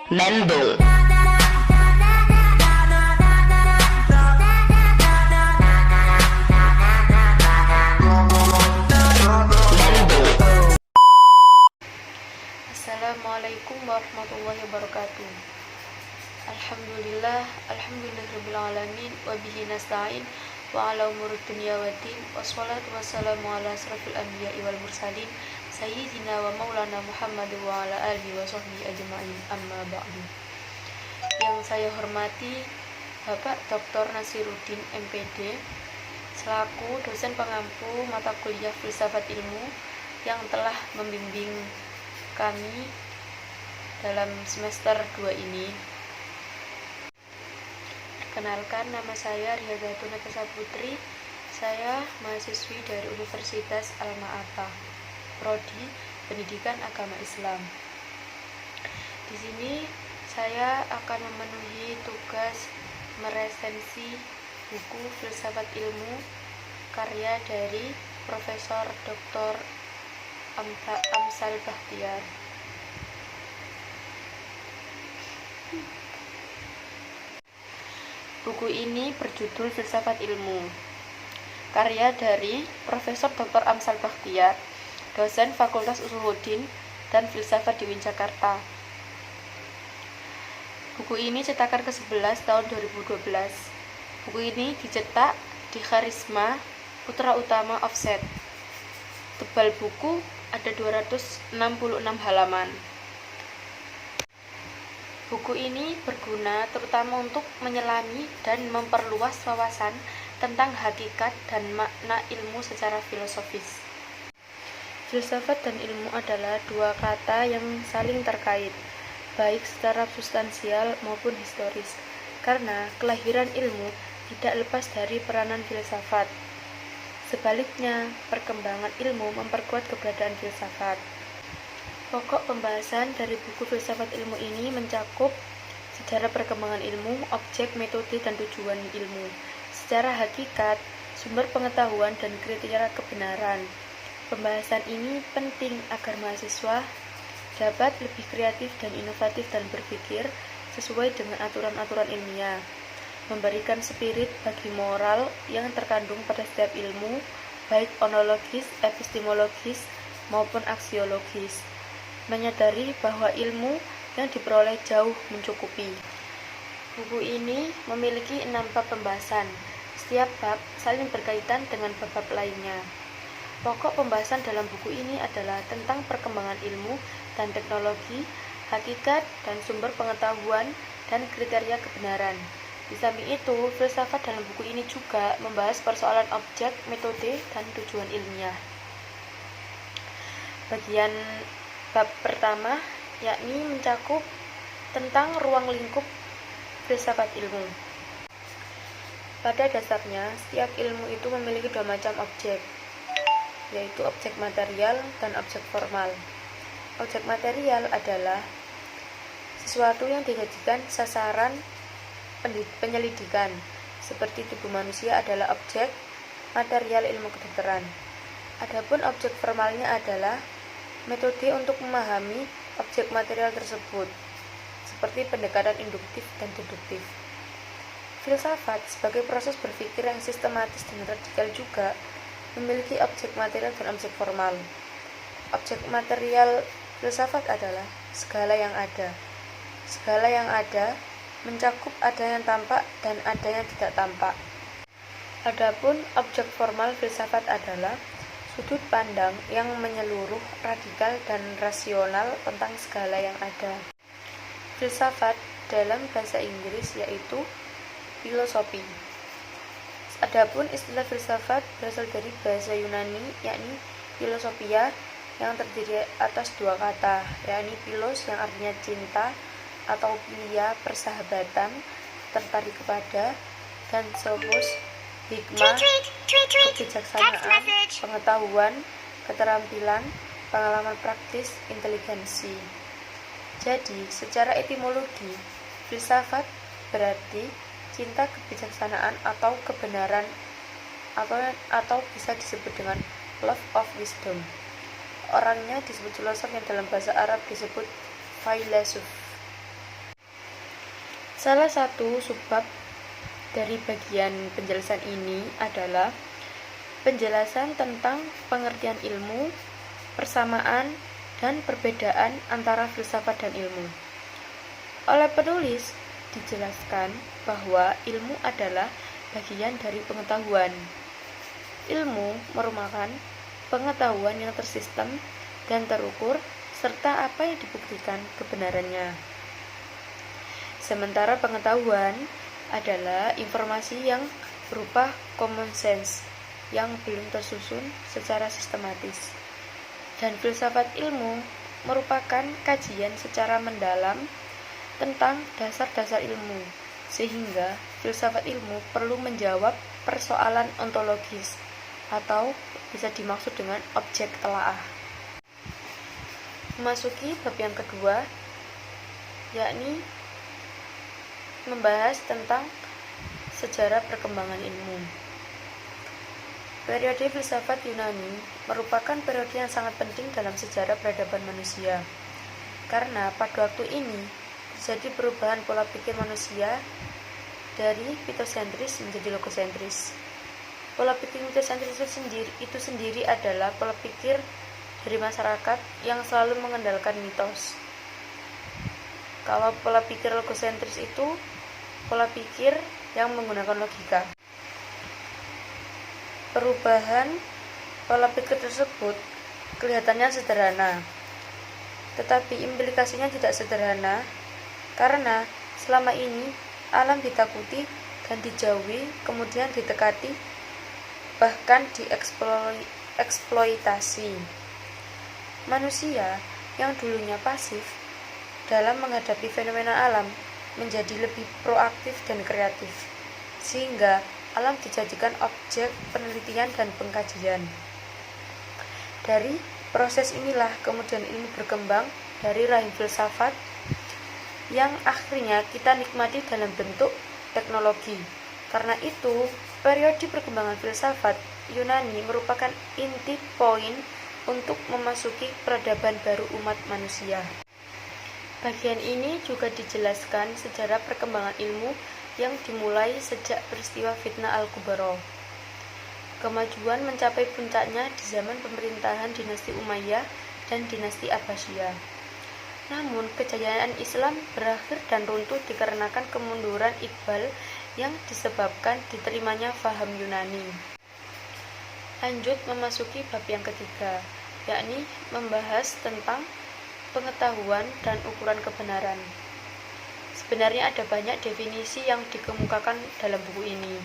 Mendung. Assalamualaikum warahmatullahi wabarakatuh. Alhamdulillahirabbil alamin wa bihi nasta'in wa ala umuri dunya waddin wassalatu wassalamu ala asrofil anbiya'i wal mursalin sayyidina wa maulana Muhammad wa ala alihi wa sahbihi ajma'in, amma ba'du. Yang saya hormati Bapak Dr. Nasiruddin MPD selaku dosen pengampu mata kuliah Filsafat Ilmu yang telah membimbing kami dalam semester 2 ini. Perkenalkan, nama saya Riyadhatun Natasa Putri. Saya mahasiswi dari Universitas Al-Ma'ata, Prodi Pendidikan Agama Islam. Di sini saya akan memenuhi tugas meresensi buku Filsafat Ilmu karya dari Profesor Dr. Amsal Bahtiar. Buku ini berjudul Filsafat Ilmu, karya dari Profesor Dr. Amsal Bahtiar, dosen Fakultas Usuluddin dan Filsafat di UIN Jakarta. Buku ini cetakan ke-11 tahun 2012. Buku ini dicetak di Karisma Putra Utama Offset. Tebal buku ada 266 halaman. Buku ini berguna terutama untuk menyelami dan memperluas wawasan tentang hakikat dan makna ilmu secara filosofis. Filsafat dan ilmu adalah dua kata yang saling terkait, baik secara substansial maupun historis, karena kelahiran ilmu tidak lepas dari peranan filsafat. Sebaliknya, perkembangan ilmu memperkuat keberadaan filsafat. Pokok pembahasan dari buku Filsafat Ilmu ini mencakup sejarah perkembangan ilmu, objek, metode, dan tujuan ilmu, secara hakikat, sumber pengetahuan, dan kriteria kebenaran. Pembahasan ini penting agar mahasiswa dapat lebih kreatif dan inovatif dan berpikir sesuai dengan aturan-aturan ilmiah, memberikan spirit bagi moral yang terkandung pada setiap ilmu, baik ontologis, epistemologis, maupun aksiologis, menyadari bahwa ilmu yang diperoleh jauh mencukupi. Buku ini memiliki 6 bab pembahasan. Setiap bab saling berkaitan dengan bab-bab lainnya. Pokok pembahasan dalam buku ini adalah tentang perkembangan ilmu dan teknologi, hakikat dan sumber pengetahuan, dan kriteria kebenaran. Di samping itu, filsafat dalam buku ini juga membahas persoalan objek, metode, dan tujuan ilmiah. Bagian bab pertama yakni mencakup tentang ruang lingkup filsafat ilmu. Pada dasarnya, setiap ilmu itu memiliki dua macam objek, yaitu objek material dan objek formal. Objek material adalah sesuatu yang dijadikan sasaran penyelidikan, seperti tubuh manusia adalah objek material ilmu kedokteran. Adapun objek formalnya adalah metode untuk memahami objek material tersebut, seperti pendekatan induktif dan deduktif. Filsafat sebagai proses berpikir yang sistematis dan radikal juga memiliki objek material dan objek formal. Objek material filsafat adalah segala yang ada. Segala yang ada mencakup ada yang tampak dan ada yang tidak tampak. Adapun objek formal filsafat adalah sudut pandang yang menyeluruh, radikal, dan rasional tentang segala yang ada. Filsafat dalam bahasa Inggris yaitu filosofi. Adapun istilah filsafat berasal dari bahasa Yunani yakni filosofia yang terdiri atas dua kata, yakni philos yang artinya cinta atau philia persahabatan, tertarik kepada, dan sophos hikmah, kebijaksanaan, pengetahuan, keterampilan, pengalaman praktis, inteligensi. Jadi, secara etimologi, filsafat berarti cinta kebijaksanaan atau kebenaran, atau bisa disebut dengan love of wisdom. Orangnya disebut filosof yang dalam bahasa Arab disebut filosof. Salah satu subbab dari bagian penjelasan ini adalah penjelasan tentang pengertian ilmu, persamaan, dan perbedaan antara filsafat dan ilmu. Oleh penulis, dijelaskan bahwa ilmu adalah bagian dari pengetahuan. Ilmu merupakan pengetahuan yang tersistem dan terukur, serta apa yang dibuktikan kebenarannya. Sementara pengetahuan adalah informasi yang berupa common sense yang belum tersusun secara sistematis. Dan filsafat ilmu merupakan kajian secara mendalam tentang dasar-dasar ilmu, sehingga filsafat ilmu perlu menjawab persoalan ontologis atau bisa dimaksud dengan objek telaah. Memasuki bab yang kedua, yakni membahas tentang sejarah perkembangan ilmu. Periode filsafat Yunani merupakan periode yang sangat penting dalam sejarah peradaban manusia, karena pada waktu ini terjadi perubahan pola pikir manusia dari mitosentris menjadi logosentris. Pola pikir mitosentris itu sendiri adalah pola pikir dari masyarakat yang selalu mengandalkan mitos. Kalau pola pikir logosentris itu pola pikir yang menggunakan logika. Perubahan pola pikir tersebut kelihatannya sederhana, tetapi implikasinya tidak sederhana karena selama ini alam ditakuti dan dijauhi, kemudian ditekati, bahkan dieksploitasi. Manusia yang dulunya pasif dalam menghadapi fenomena alam menjadi lebih proaktif dan kreatif, sehingga alam dijadikan objek penelitian dan pengkajian. Dari proses inilah kemudian ilmu berkembang dari rahim filsafat yang akhirnya kita nikmati dalam bentuk teknologi. Karena itu, periode perkembangan filsafat Yunani merupakan inti poin untuk memasuki peradaban baru umat manusia. Bagian ini juga dijelaskan sejarah perkembangan ilmu yang dimulai sejak peristiwa Fitnah Al-Kubra. Kemajuan mencapai puncaknya di zaman pemerintahan dinasti Umayyah dan dinasti Abbasiyah. Namun, kejayaan Islam berakhir dan runtuh dikarenakan kemunduran Iqbal yang disebabkan diterimanya faham Yunani. Lanjut memasuki bab yang ketiga, yakni membahas tentang pengetahuan dan ukuran kebenaran. Sebenarnya ada banyak definisi yang dikemukakan dalam buku ini.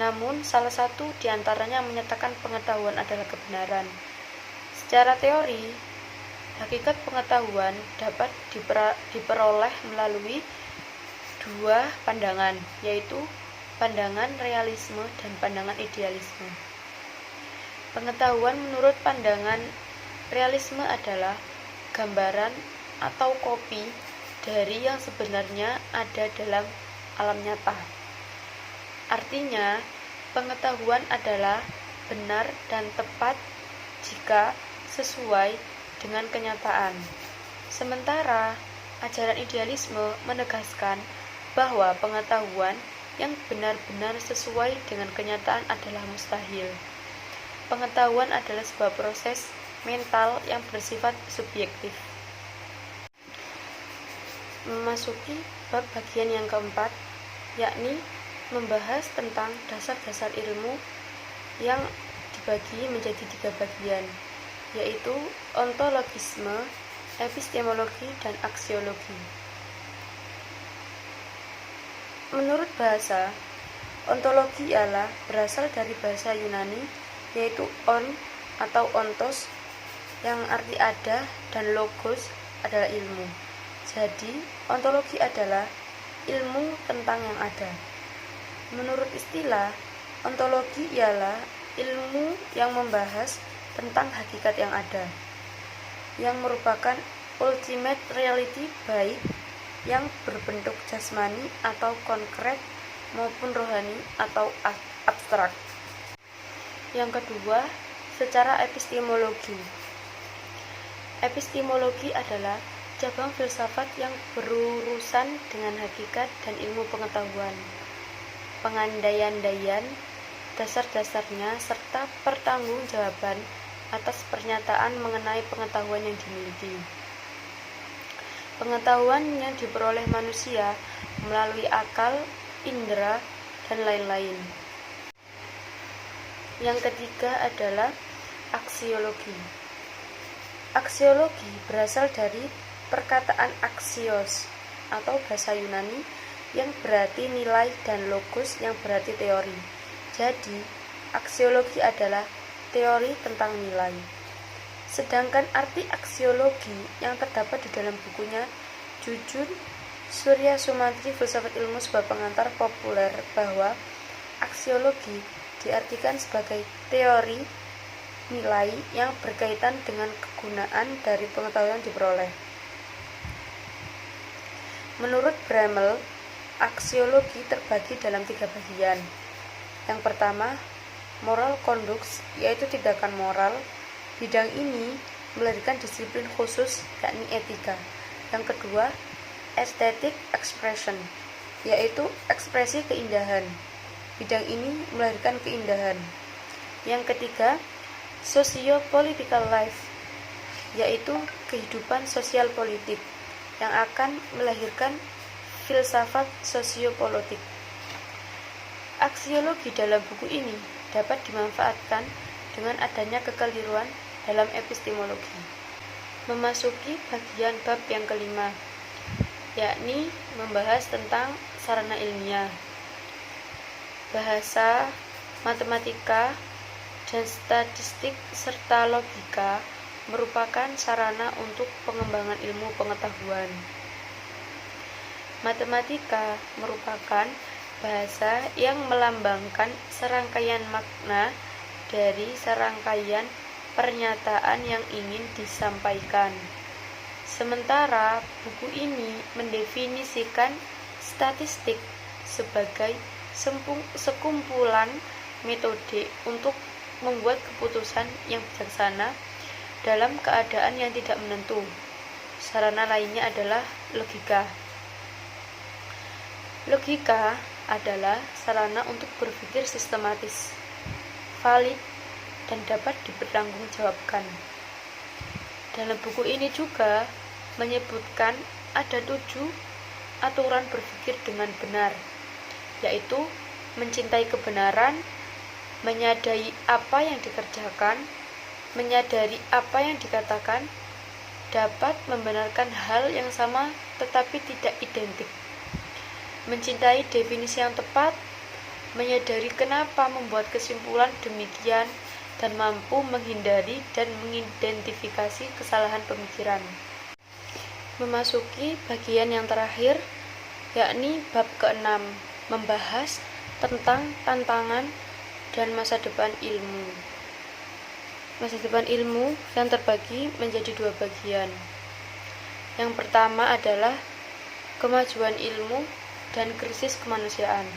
Namun, salah satu di antaranya menyatakan pengetahuan adalah kebenaran. Secara teori, hakikat pengetahuan dapat diperoleh melalui dua pandangan, yaitu pandangan realisme dan pandangan idealisme. Pengetahuan menurut pandangan realisme adalah gambaran atau kopi dari yang sebenarnya ada dalam alam nyata. Artinya, pengetahuan adalah benar dan tepat jika sesuai dengan kenyataan. Sementara, ajaran idealisme menegaskan bahwa pengetahuan yang benar-benar sesuai dengan kenyataan adalah mustahil. Pengetahuan adalah sebuah proses mental yang bersifat subjektif. Memasuki bab bagian yang keempat, yakni membahas tentang dasar-dasar ilmu yang dibagi menjadi 3 bagian, yaitu ontologisme, epistemologi, dan aksiologi. Menurut bahasa, ontologi ialah berasal dari bahasa Yunani, yaitu on atau ontos, yang arti ada, dan logos adalah ilmu. Jadi, ontologi adalah ilmu tentang yang ada. Menurut istilah, ontologi ialah ilmu yang membahas tentang hakikat yang ada, yang merupakan ultimate reality baik yang berbentuk jasmani atau konkret maupun rohani atau abstrak. Yang kedua, secara epistemologi. Epistemologi adalah cabang filsafat yang berurusan dengan hakikat dan ilmu pengetahuan, pengandaian-andaian, dasar-dasarnya, serta pertanggungjawaban atas pernyataan mengenai pengetahuan yang dimiliki. Pengetahuan yang diperoleh manusia melalui akal, indera, dan lain-lain. Yang ketiga adalah aksiologi. Aksiologi berasal dari perkataan aksios atau bahasa Yunani yang berarti nilai dan logos yang berarti teori. Jadi, aksiologi adalah teori tentang nilai. Sedangkan arti aksiologi yang terdapat di dalam bukunya Jujun Surya Sumantri Filsafat Ilmu sebuah pengantar populer bahwa aksiologi diartikan sebagai teori nilai yang berkaitan dengan kegunaan dari pengetahuan yang diperoleh. Menurut Bramel, aksiologi terbagi dalam 3 bagian. Yang pertama, moral conduct, yaitu tindakan moral. Bidang ini melahirkan disiplin khusus, yakni etika. Yang kedua, aesthetic expression, yaitu ekspresi keindahan. Bidang ini melahirkan keindahan. Yang ketiga, socio-political life, yaitu kehidupan sosial politik, yang akan melahirkan filsafat sosiopolitik. Aksiologi dalam buku ini dapat dimanfaatkan dengan adanya kekeliruan dalam epistemologi. Memasuki bagian bab yang kelima, yakni membahas tentang sarana ilmiah, bahasa, matematika, dan statistik serta logika merupakan sarana untuk pengembangan ilmu pengetahuan. Matematika merupakan bahasa yang melambangkan serangkaian makna dari serangkaian pernyataan yang ingin disampaikan. Sementara buku ini mendefinisikan statistik sebagai sekumpulan metode untuk membuat keputusan yang bijaksana dalam keadaan yang tidak menentu. Sarana lainnya adalah logika. Logika adalah sarana untuk berpikir sistematis, valid, dan dapat dipertanggungjawabkan. Dalam buku ini juga menyebutkan ada 7 aturan berpikir dengan benar, yaitu mencintai kebenaran, menyadari apa yang dikerjakan, menyadari apa yang dikatakan, dapat membenarkan hal yang sama tetapi tidak identik, mencintai definisi yang tepat, menyadari kenapa membuat kesimpulan demikian, dan mampu menghindari dan mengidentifikasi kesalahan pemikiran. Memasuki bagian yang terakhir, yakni bab ke-6, membahas tentang tantangan dan masa depan ilmu. Masa depan ilmu yang terbagi menjadi 2 bagian. Yang pertama adalah kemajuan ilmu dan krisis kemanusiaan.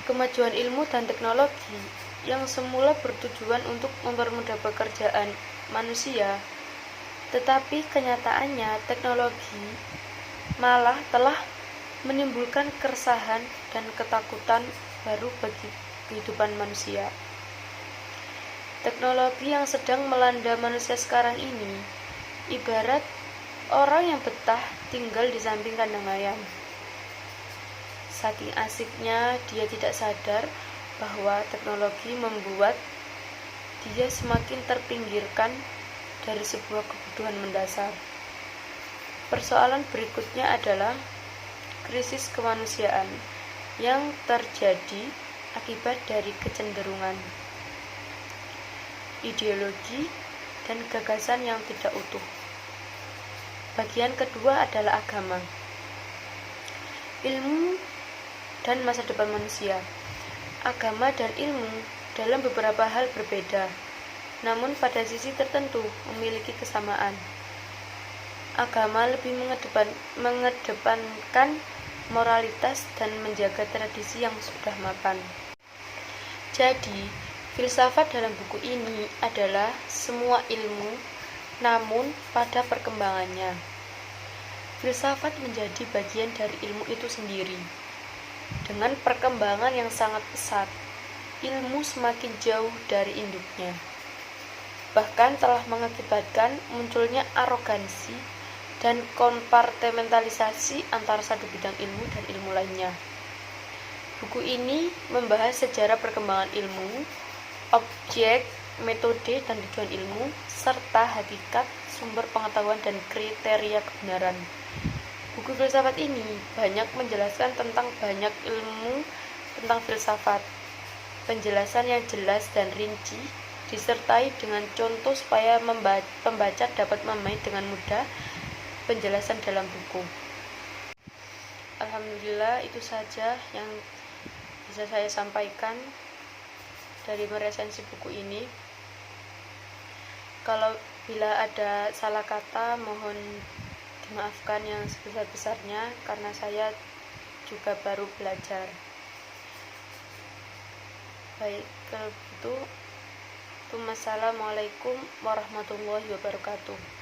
Kemajuan ilmu dan teknologi yang semula bertujuan untuk mempermudah pekerjaan manusia, tetapi kenyataannya teknologi malah telah menimbulkan keresahan dan ketakutan baru bagi kehidupan manusia. Teknologi yang sedang melanda manusia sekarang ini ibarat orang yang betah tinggal di samping kandang ayam. Saking asiknya dia tidak sadar bahwa teknologi membuat dia semakin terpinggirkan dari sebuah kebutuhan mendasar. Persoalan berikutnya adalah krisis kemanusiaan yang terjadi akibat dari kecenderungan, ideologi, dan gagasan yang tidak utuh. Bagian kedua adalah agama, ilmu, dan masa depan manusia. Agama dan ilmu dalam beberapa hal berbeda, namun pada sisi tertentu memiliki kesamaan. Agama lebih mengedepankan moralitas, dan menjaga tradisi yang sudah mapan. Jadi, filsafat dalam buku ini adalah semua ilmu, namun pada perkembangannya. Filsafat menjadi bagian dari ilmu itu sendiri. Dengan perkembangan yang sangat pesat, ilmu semakin jauh dari induknya. Bahkan telah mengakibatkan munculnya arogansi dan kompartementalisasi antara satu bidang ilmu dan ilmu lainnya. Buku ini membahas sejarah perkembangan ilmu, objek, metode, dan tujuan ilmu, serta hakikat, sumber pengetahuan, dan kriteria kebenaran. Buku filsafat ini banyak menjelaskan tentang banyak ilmu tentang filsafat. Penjelasan yang jelas dan rinci disertai dengan contoh supaya pembaca dapat memahami dengan mudah penjelasan dalam buku. Alhamdulillah, itu saja yang bisa saya sampaikan dari meresensi buku ini. Kalau bila ada salah kata, mohon dimaafkan yang sebesar-besarnya karena saya juga baru belajar. Baik, kalau begitu, Assalamualaikum warahmatullahi wabarakatuh.